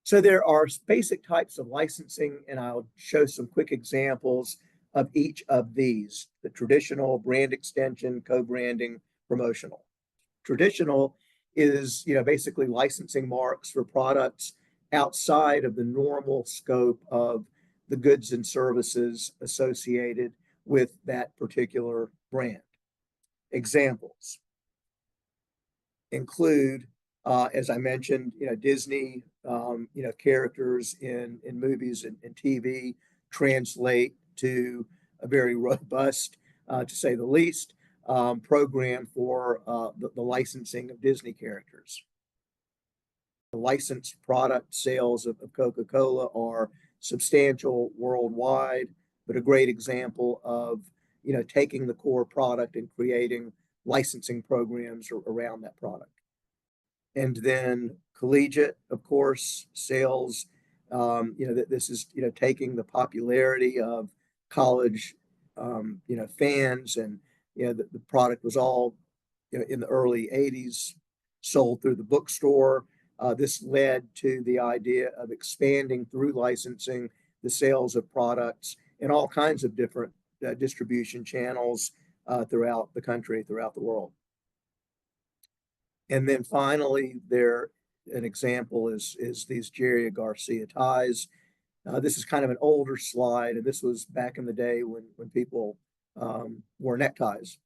So there are basic types of licensing, and I'll show some quick examples of each of these: the traditional, brand extension, co-branding, promotional. Traditional is, basically licensing marks for products outside of the normal scope of the goods and services associated with that particular brand. Examples include, as I mentioned, Disney, characters in movies and TV translate to a very robust, to say the least, program for the licensing of Disney characters. The licensed product sales of Coca-Cola are substantial worldwide, but a great example of taking the core product and creating licensing programs around that product. And then collegiate, of course, sales. This is taking the popularity of college, fans, and the product was all in the early '80s sold through the bookstore. This led to the idea of expanding through licensing the sales of products in all kinds of different distribution channels throughout the country, throughout the world. And then finally, an example is these Jerry Garcia ties. This is kind of an older slide, and this was back in the day when people wore neckties.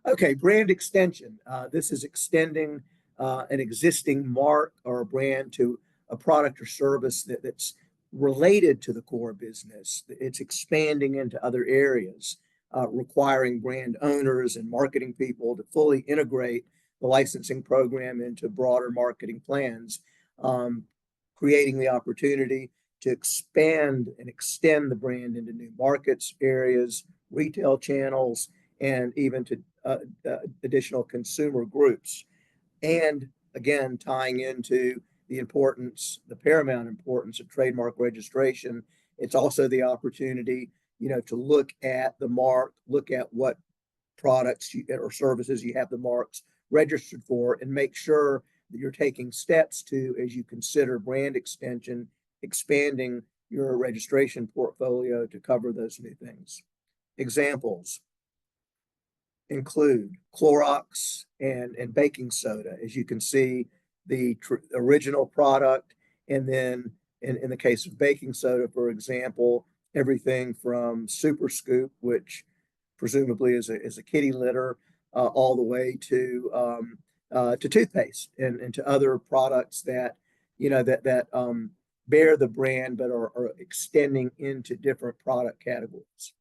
Okay, brand extension. This is extending an existing mark or a brand to a product or service that's related to the core business. It's expanding into other areas, requiring brand owners and marketing people to fully integrate the licensing program into broader marketing plans, creating the opportunity to expand and extend the brand into new markets, areas, retail channels, and even to additional consumer groups. And again, tying into the paramount importance of trademark registration, it's also the opportunity, to look at the mark, look at what products or services you have the marks registered for, and make sure that you're taking steps to, as you consider brand extension, expanding your registration portfolio to cover those new things. Examples include Clorox and baking soda. As you can see, the original product, and then in the case of baking soda, for example, everything from Super Scoop, which presumably is a kitty litter, all the way to toothpaste and to other products that bear the brand but are extending into different product categories.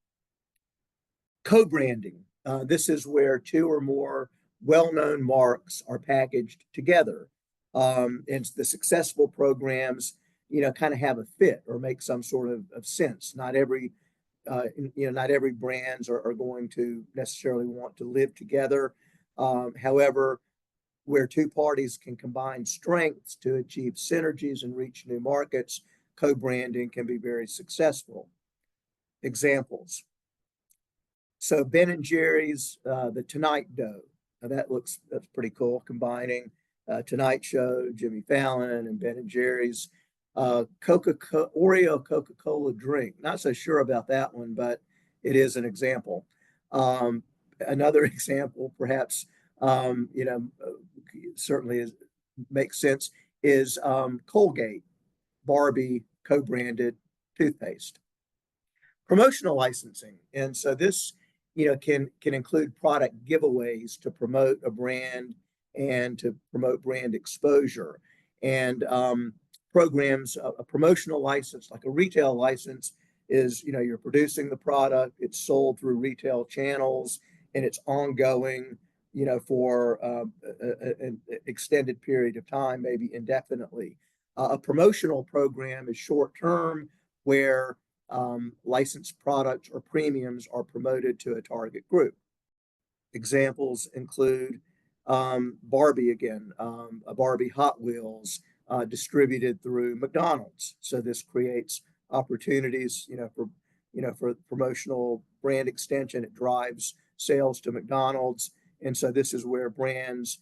Co-branding. This is where two or more well-known marks are packaged together. And the successful programs, kind of have a fit or make some sort of sense. Not every brands are going to necessarily want to live together. However, where two parties can combine strengths to achieve synergies and reach new markets, co-branding can be very successful. Examples. So Ben & Jerry's, the Tonight Dough. Now that's pretty cool, combining Tonight Show, Jimmy Fallon, and Ben & Jerry's. Oreo Coca-Cola drink. Not so sure about that one, but it is an example. Another example, perhaps, certainly makes sense, is Colgate Barbie co-branded toothpaste. Promotional licensing, and so this can include product giveaways to promote a brand and to promote brand exposure. And programs, a promotional license, like a retail license, is you're producing the product, it's sold through retail channels, and it's ongoing for an extended period of time, maybe indefinitely. A promotional program is short term, where licensed products or premiums are promoted to a target group. Examples include Barbie again, a Barbie Hot Wheels distributed through McDonald's. So this creates opportunities, for promotional brand extension. It drives sales to McDonald's, and so this is where brands,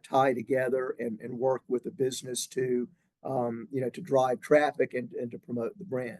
tie together and work with the business to to drive traffic and to promote the brand.